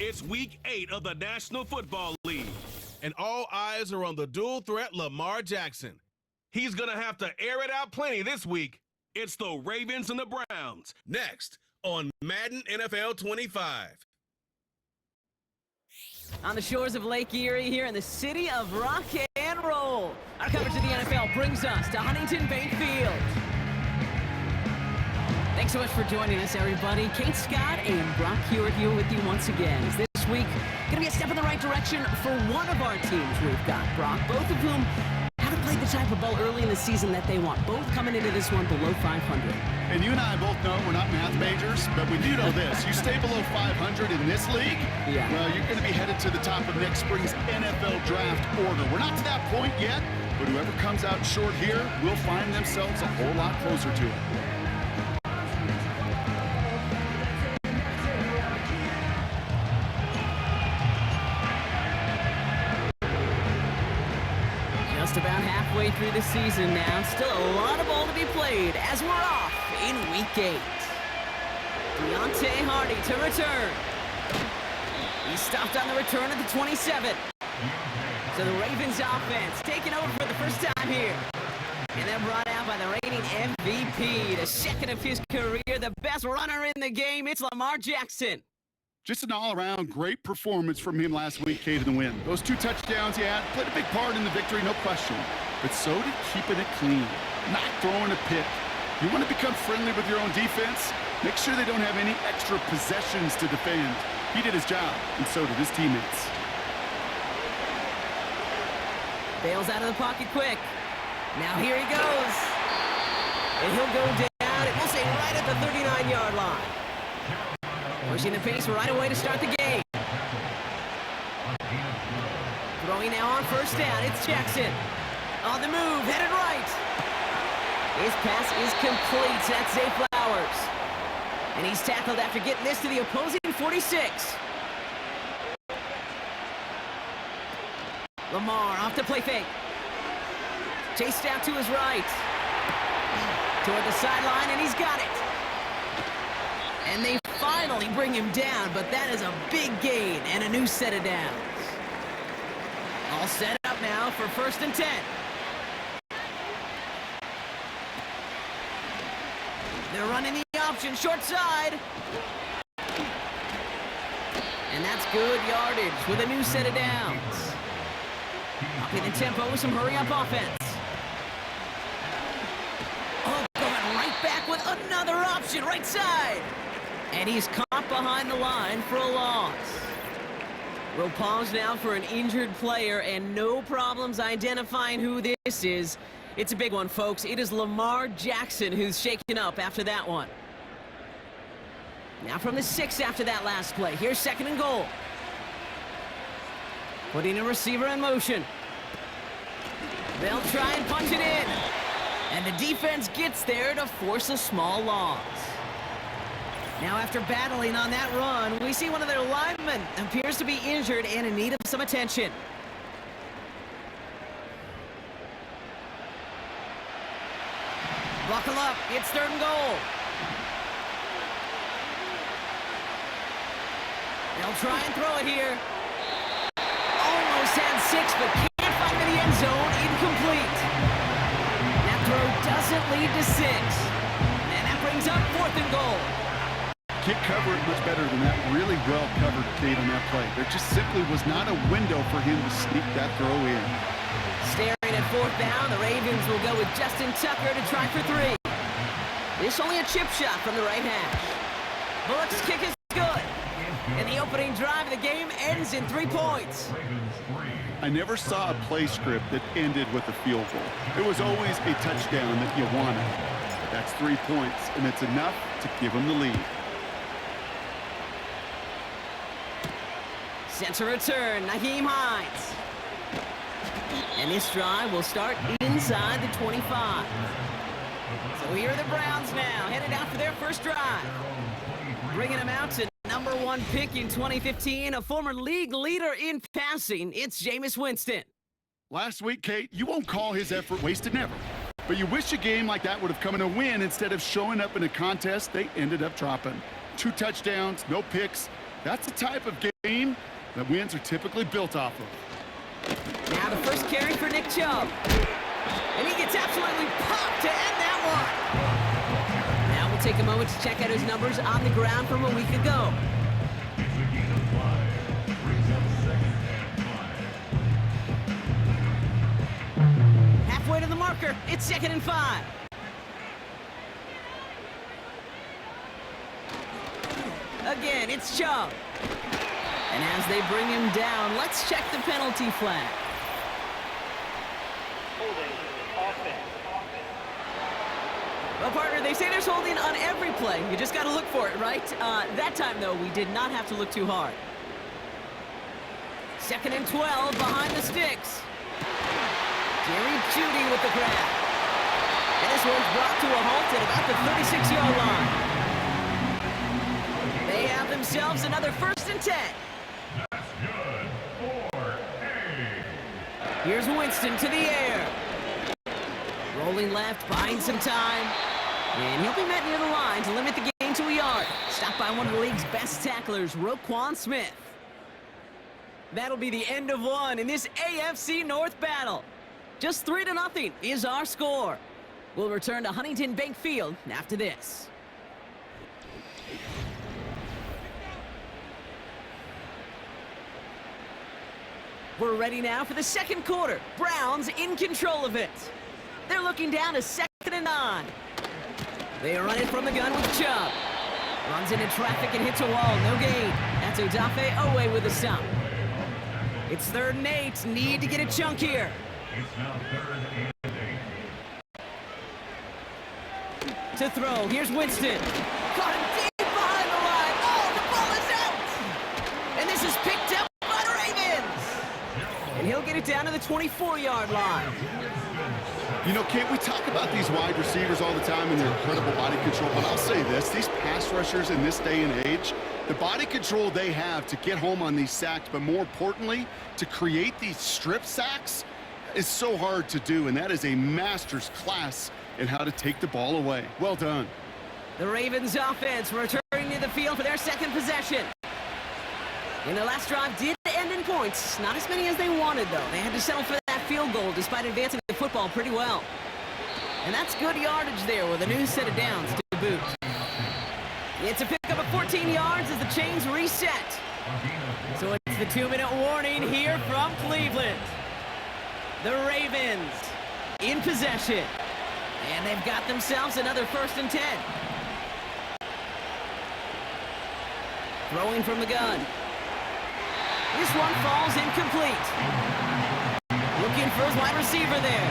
It's week 8 of the National Football League, and all eyes are on the dual threat Lamar Jackson. He's going to have to air it out plenty this week. It's the Ravens and the Browns, next on Madden NFL 25. On the shores of Lake Erie here in the city of rock and roll, our coverage of the NFL brings us to Huntington Bank Field. Thanks so much for joining us, everybody. Kate Scott and Brock Hewitt here with you once again. Is this week going to be a step in the right direction for one of our teams we've got, Brock, both of whom haven't played the type of ball early in the season that they want, both coming into this one below 500. And you and I both know we're not math majors, but we do know this. You stay below 500 in this league, well, you're going to be headed to the top of next spring's NFL draft order. We're not to that point yet, but whoever comes out short here will find themselves a whole lot closer to it. Just about halfway through the season now. Still a lot of ball to be played as we're off in Week 8. Deontay Hardy to return. He stopped on the return at the 27. So the Ravens offense taking over for the first time here. And then brought out by the reigning MVP, the second of his career, the best runner in the game. It's Lamar Jackson. Just an all-around great performance from him last week, Kate, in the win. Those 2 touchdowns he had played a big part in the victory, no question. But so did keeping it clean, not throwing a pick. You want to become friendly with your own defense? Make sure they don't have any extra possessions to defend. He did his job, and so did his teammates. Bails out of the pocket quick. Now here he goes. And he'll go down, and we'll say right at the 39-yard line. Pushing the pace right away to start the game. Throwing now on first down. It's Jackson. On the move, headed right. His pass is complete. That's Zay Flowers. And he's tackled after getting this to the opposing 46. Lamar off to play fake. Chased out to his right. Toward the sideline, and he's got it. And they finally bring him down, but that is a big gain and a new set of downs. All set up now for 1st and 10. They're running the option, short side. And that's good yardage with a new set of downs. Upping the tempo with some hurry-up offense. Oh, going right back with another option, right side. And he's caught behind the line for a loss. We'll pause now for an injured player, and no problems identifying who this is. It's a big one, folks. It is Lamar Jackson who's shaken up after that one. Now from the 6 after that last play. Here's 2nd and goal. Putting a receiver in motion. They'll try and punch it in. And the defense gets there to force a small loss. Now, after battling on that run, we see one of their linemen appears to be injured and in need of some attention. Buckle up. It's 3rd and goal. They'll try and throw it here. Almost had 6, but can't find the end zone. Incomplete. That throw doesn't lead to 6. And that brings up 4th and goal. Can't cover it much better than that. Really well covered, Kate, on that play. There just simply was not a window for him to sneak that throw in. Staring at 4th down, the Ravens will go with Justin Tucker to try for 3. This only a chip shot from the right hash. Bullock's kick is good. And the opening drive of the game ends in 3 points. I never saw a play script that ended with a field goal. It was always a touchdown that you wanted. That's 3 points, and it's enough to give them the lead. Center return, Nyheim Hines. And this drive will start inside the 25. So here are the Browns now, headed out for their first drive. Bringing them out to number 1 pick in 2015, a former league leader in passing. It's Jameis Winston. Last week, Kate, you won't call his effort wasted, never. But you wish a game like that would have come in a win instead of showing up in a contest they ended up dropping. 2 touchdowns, no picks. That's the type of game that wins are typically built off of. Now the first carry for Nick Chubb. And he gets absolutely popped to end that one. Now we'll take a moment to check out his numbers on the ground from a week ago. Halfway to the marker, it's 2nd and 5. Again, it's Chubb. And as they bring him down, let's check the penalty flag. Holding offense. Well, partner, they say there's holding on every play. You just got to look for it, right? That time, though, we did not have to look too hard. 2nd and 12 behind the sticks. Jerry Jeudy with the grab. And this one's brought to a halt at about the 36-yard line. They have themselves another 1st and 10. That's good for A. Here's Winston to the air. Rolling left, buying some time. And he'll be met near the line to limit the gain to a yard. Stopped by one of the league's best tacklers, Roquan Smith. That'll be the end of one in this AFC North battle. Just 3-0 is our score. We'll return to Huntington Bank Field after this. We're ready now for the second quarter. Browns in control of it. They're looking down to 2nd and 9. They run it from the gun with Chubb. Runs into traffic and hits a wall. No gain. That's Odafe Owe with a stop. It's 3rd and 8. Need to get a chunk here. It's now 3rd and 8. To throw. Here's Winston. Caught him deep behind the line. Oh, the ball is out. And this is picked up by the Ravens. And he'll get it down to the 24-yard line. You know, Kate, we talk about these wide receivers all the time and their incredible body control, but I'll say this, these pass rushers in this day and age, the body control they have to get home on these sacks, but more importantly, to create these strip sacks is so hard to do, and that is a master's class in how to take the ball away. Well done. The Ravens offense returning to the field for their 2nd possession. And their last drive did end in points. Not as many as they wanted, though. They had to settle for that field goal despite advancing the football pretty well. And that's good yardage there with a new set of downs to boot. It's a pickup of 14 yards as the chains reset. So it's the 2-minute warning here from Cleveland. The Ravens in possession. And they've got themselves another 1st and 10. Throwing from the gun. This one falls incomplete. Looking for his wide receiver there.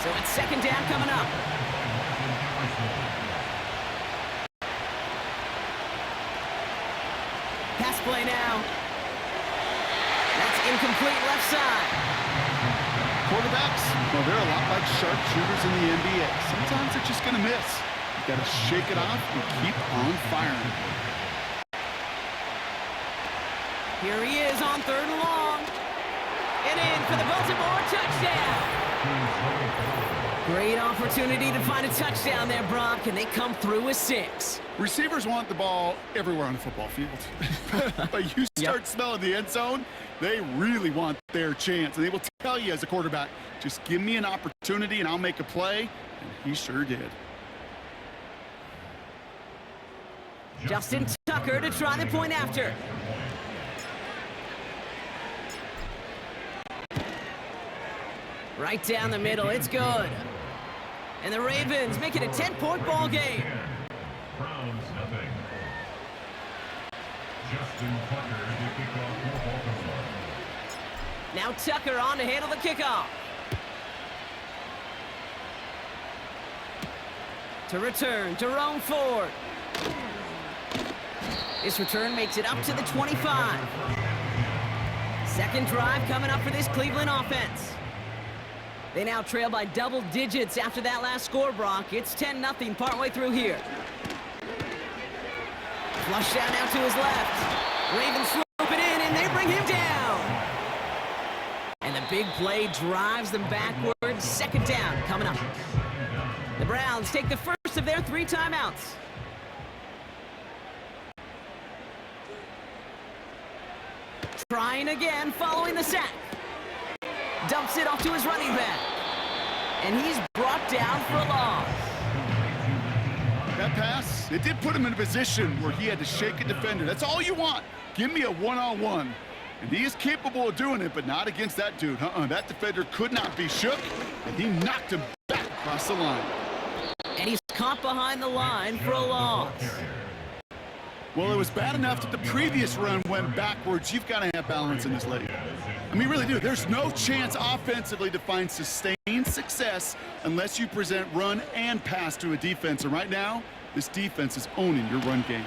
So it's 2nd down coming up. Pass play now. That's incomplete left side. Quarterbacks, well, they're a lot like sharpshooters in the NBA. Sometimes they're just going to miss. You got to shake it off and keep on firing. Here he is on 3rd and long. And in for the Baltimore touchdown. Great opportunity to find a touchdown there, Brock, and they come through with 6. Receivers want the ball everywhere on the football field. But you start smelling the end zone, they really want their chance. And they will tell you as a quarterback, just give me an opportunity and I'll make a play. And he sure did. Justin Tucker to try the point after. Right down the middle, it's good. And the Ravens make it a 10-point ball game. Browns nothing. Justin Tucker to kick off for Baltimore. Now Tucker on to handle the kickoff. To return, Jerome Ford. This return makes it up to the 25. 2nd drive coming up for this Cleveland offense. They now trail by double digits after that last score, Brock. It's 10-0 partway through here. Flush down now to his left. Ravens swoop it in, and they bring him down. And the big play drives them backwards. 2nd down coming up. The Browns take the first of their 3 timeouts. Trying again, following the sack. Dumps it off to his running back. And he's brought down for a loss. That pass, it did put him in a position where he had to shake a defender. That's all you want. Give me a one-on-one. And he is capable of doing it, but not against that dude. That defender could not be shook, and he knocked him back across the line. And he's caught behind the line for a loss. Well, it was bad enough that the previous run went backwards. You've got to have balance in this league. I mean, really do. There's no chance offensively to find sustained success unless you present run and pass to a defense. And right now, this defense is owning your run game.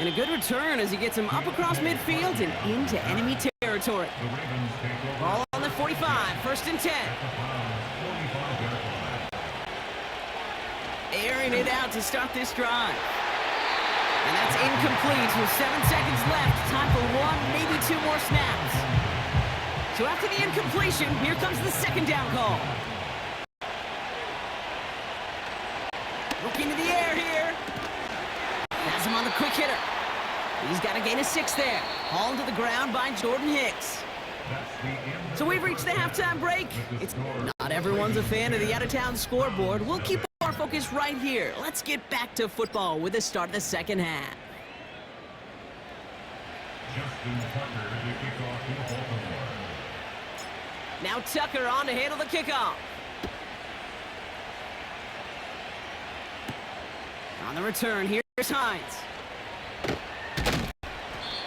And a good return as he gets him up across midfield and into enemy territory. Ball on the 45, 1st and 10. Airing it out to start this drive. And that's incomplete with 7 seconds left. Time for 1, maybe 2 more snaps. So after the incompletion, here comes the 2nd down call. Looking to the air here. Has him on the quick hitter. He's got a gain of 6 there. Hauled to the ground by Jordan Hicks. So we've reached the halftime break. It's not everyone's a fan of the out-of-town scoreboard. We'll keep our focus right here. Let's get back to football with the start of the 2nd half. Now Tucker on to handle the kickoff. On the return, here's Hines.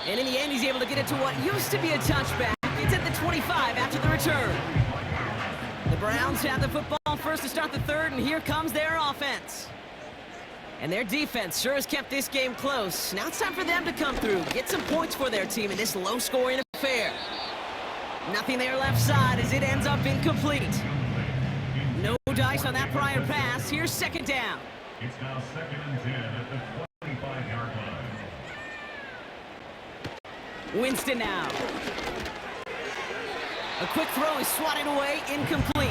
And in the end, he's able to get it to what used to be a touchback. It's at the 25 after the return. The Browns have the football first to start the 3rd, and here comes their offense. And their defense sure has kept this game close. Now it's time for them to come through, get some points for their team in this low-scoring affair. Nothing there left side as it ends up incomplete. No dice on that prior pass. Here's 2nd down. It's now 2nd and 10 at the 25-yard line. Winston now. A quick throw is swatted away, incomplete.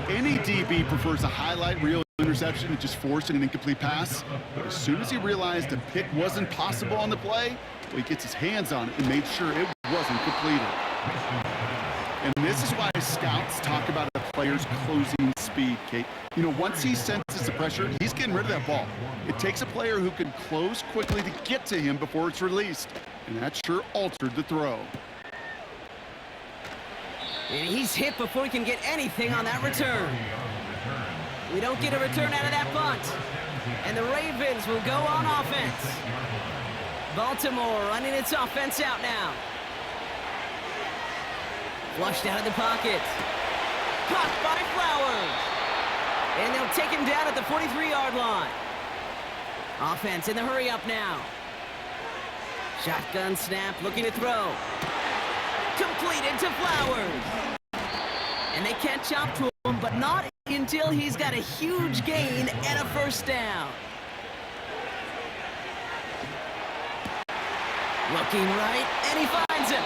Any DB prefers a highlight reel interception to just forcing an incomplete pass. But as soon as he realized a pick wasn't possible on the play, well, he gets his hands on it and made sure it wasn't completed. And this is why scouts talk about a player's closing speed, Kate. You know, once he senses the pressure, he's getting rid of that ball. It takes a player who can close quickly to get to him before it's released. And that sure altered the throw. And he's hit before he can get anything on that return. We don't get a return out of that punt. And the Ravens will go on offense. Baltimore running its offense out now. Flushed out of the pocket. Caught by Flowers. And they'll take him down at the 43-yard line. Offense in the hurry up now. Shotgun snap, looking to throw. Completed to Flowers. And they catch up to him, but not until he's got a huge gain and a 1st down. Looking right, and he finds him.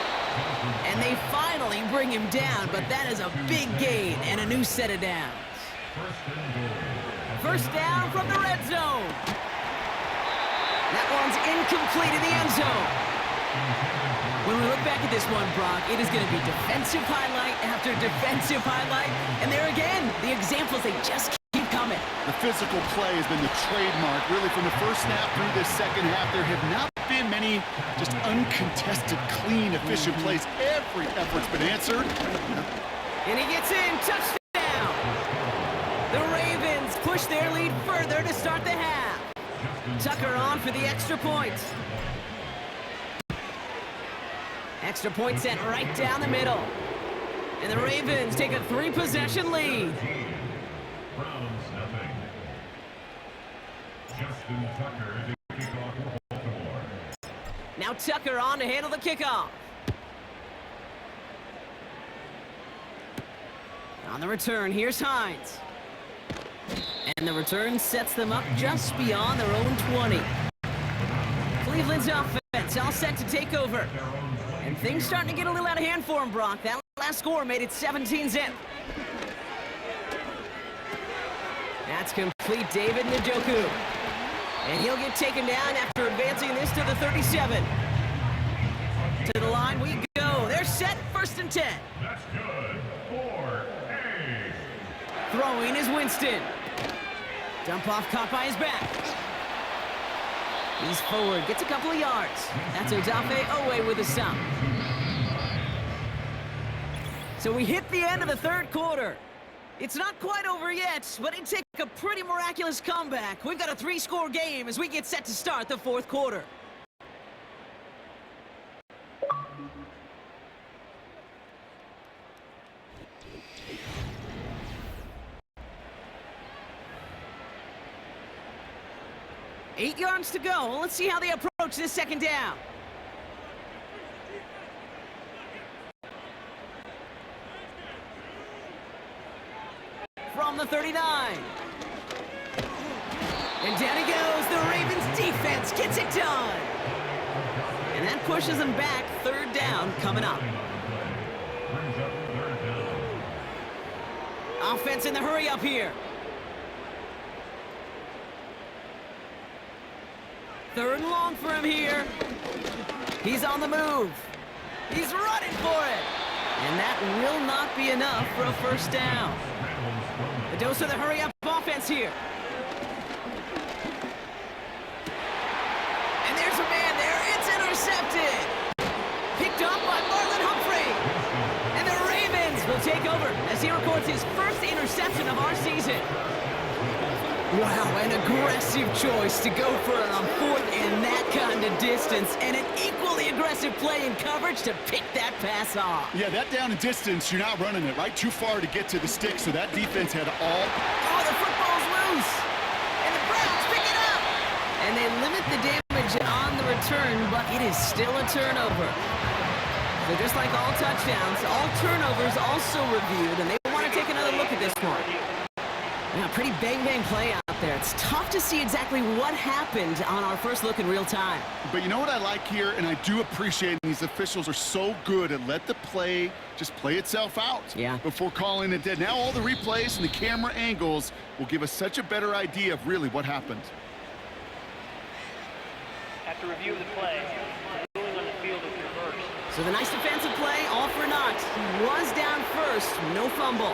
And they finally bring him down, but that is a big gain and a new set of downs. 1st down from the red zone. That one's incomplete in the end zone. When we look back at this one, Brock, it is going to be defensive highlight after defensive highlight. And there again, the examples, they just keep coming. The physical play has been the trademark. Really, from the first snap through this 2nd half, there have not been many just uncontested, clean, efficient plays. Every effort's been answered. And he gets in. Touchdown. The Ravens push their lead further to start the half. Tucker on for the extra point. Extra point sent right down the middle. And the Ravens take a 3-possession lead. Browns nothing. Justin Tucker to kick off for Baltimore. Now Tucker on to handle the kickoff. On the return, here's Hines. And the return sets them up just beyond their own 20. Cleveland's offense all set to take over. And things starting to get a little out of hand for him, Brock. That last score made it 17-zip. That's complete, David Njoku. And he'll get taken down after advancing this to the 37. To the line we go. They're set, 1st and 10. That's good for A. Throwing is Winston. Dump off caught by his back. He's forward, gets a couple of yards. That's Odafe Owe with a stop. So we hit the end of the 3rd quarter. It's not quite over yet, but it takes a pretty miraculous comeback. We've got a 3-score game as we get set to start the 4th quarter. Eight yards to go. Let's see how they approach this 2nd down. From the 39. And down he goes. The Ravens defense gets it done. And that pushes them back. 3rd down coming up. Brings up 3rd down. Offense in the hurry up here. 3rd and long for him here. He's on the move. He's running for it. And that will not be enough for a 1st down. The dose of the hurry-up offense here. And there's a man there. It's intercepted. Picked up by Marlon Humphrey. And the Ravens will take over as he records his 1st interception of our season. Wow, an aggressive choice to go for it on 4th and that kind of distance, and an equally aggressive play in coverage to pick that pass off. Yeah, that down and distance, you're not running it, right? Too far to get to the stick, so that defense had all... Oh, the football's loose! And the Browns pick it up! And they limit the damage on the return, but it is still a turnover. So just like all touchdowns, all turnovers also reviewed, and they want to take another look at this one. Yeah, pretty bang-bang play out there. It's tough to see exactly what happened on our first look in real time. But you know what I like here, and I do appreciate these officials are so good at let the play just play itself out before calling it dead. Now all the replays and the camera angles will give us such a better idea of really what happened. After review of the play, the ruling on the field is reversed. So the nice defensive play, all for naught. He was down first, no fumble.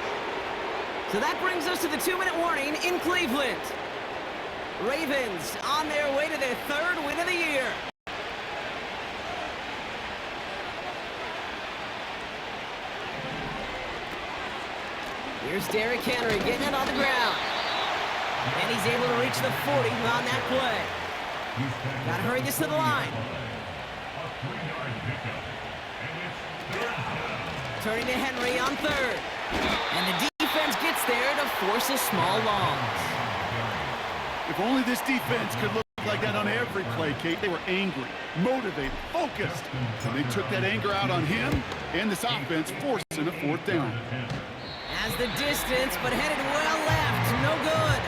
So that brings us to the 2-minute warning in Cleveland. Ravens on their way to their 3rd win of the year. Here's Derrick Henry getting it on the ground. And he's able to reach the 40 on that play. Gotta hurry this to the line. Turning to Henry on 3rd. And the defense gets there to force a small loss. If only this defense could look like that on every play, Kate. They were angry, motivated, focused. And they took that anger out on him and this offense, forcing a 4th down. Has the distance, but headed well left. No good.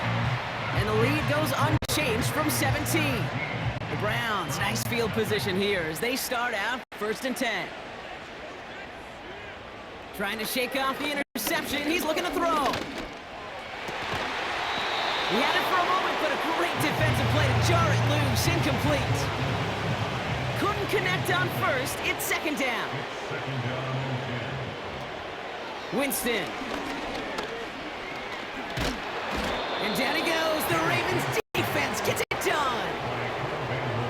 And the lead goes unchanged from 17. The Browns, nice field position here as they start out 1st and 10. Trying to shake off the interception. He's looking to throw. He had it for a moment, but a great defensive play to jar it loose. Incomplete. Couldn't connect on 1st. It's 2nd down. Winston. And down he goes. The Ravens defense gets it done.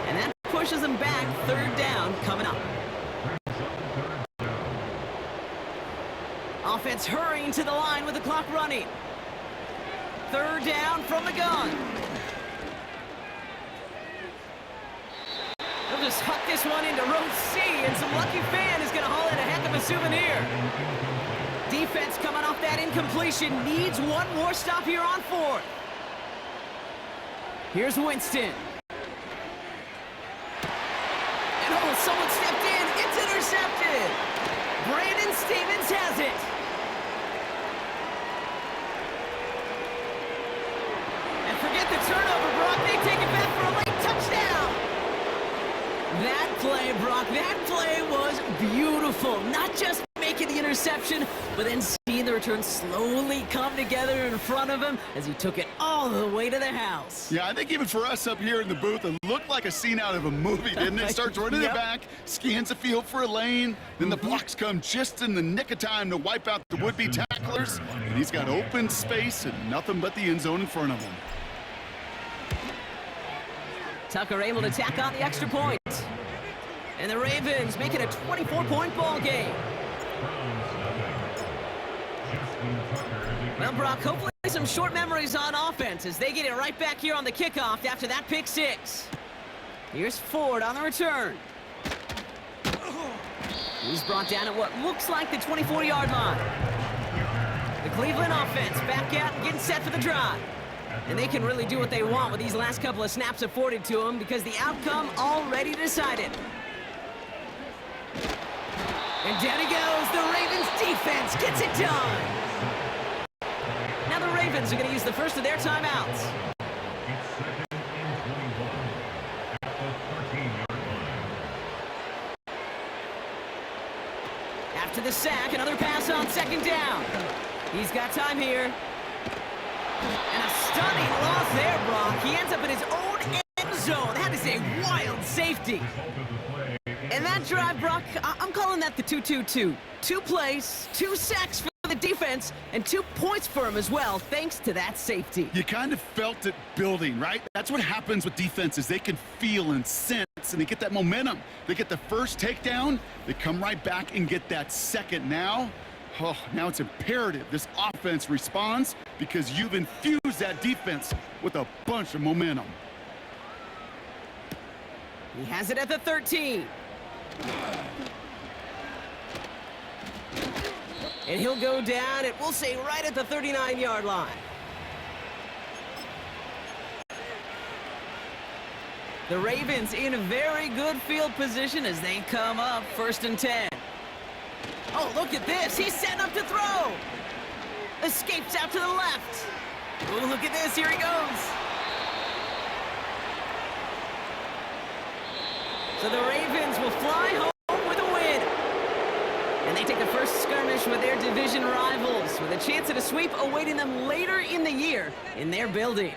And that pushes them back. 3rd down coming up. Offense hurrying to the line with the clock running. 3rd down from the gun. They'll just huck this one into row C, and some lucky fan is going to haul in a heck of a souvenir. Defense coming off that incompletion needs one more stop here on 4th. Here's Winston. And oh, someone stepped in. It's intercepted. Brandon Stevens has it. And forget the turnover, Brock. They take it back for a late touchdown. That play, Brock, that play was beautiful. Not just making making the interception, but then seeing the return slowly come together in front of him as he took it all the way to the house. Yeah, I think even for us up here in the booth, it looked like a scene out of a movie, didn't it? Starts running Yep. the back, scans the field for a lane, then the blocks come just in the nick of time to wipe out the would-be tacklers, and he's got open space and nothing but the end zone in front of him. Tucker able to tack on the extra point. And the Ravens make it a 24-point ball game. Well, Brock, hopefully some short memories on offense as they get it right back here on the kickoff after that pick six. Here's Ford on the return. He's brought down at what looks like the 24-yard line. The Cleveland offense back out and getting set for the drive. And they can really do what they want with these last couple of snaps afforded to them because the outcome already decided. And down he goes. The Ravens defense gets it done. Now the Ravens are going to use the first of their timeouts. It's second and 21 at the 13-yard line. After the sack, another pass on second down. He's got time here. And a stunning loss there, Brock. He ends up in his own end zone. That is a wild safety. And that drive, Brock, I'm calling that the 2-2-2. 2 plays, 2 sacks for the defense, and 2 points for him as well, thanks to that safety. You kind of felt it building, right? That's what happens with defenses. They can feel and sense, and they get that momentum. They get the first takedown, they come right back and get that second. Now it's imperative this offense responds because you've infused that defense with a bunch of momentum. He has it at the 13. And he'll go down, and we'll say right at the 39-yard line. The Ravens in a very good field position as they come up 1st and 10. Oh, look at this. He's setting up to throw. Escapes out to the left. Oh, look at this. Here he goes. So the Ravens will fly home with a win. And they take the first skirmish with their division rivals with a chance at a sweep awaiting them later in the year in their building.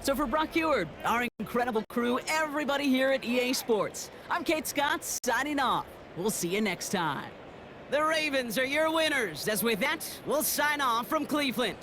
So for Brock Huard, our incredible crew, everybody here at EA Sports, I'm Kate Scott signing off. We'll see you next time. The Ravens are your winners, as with that, we'll sign off from Cleveland.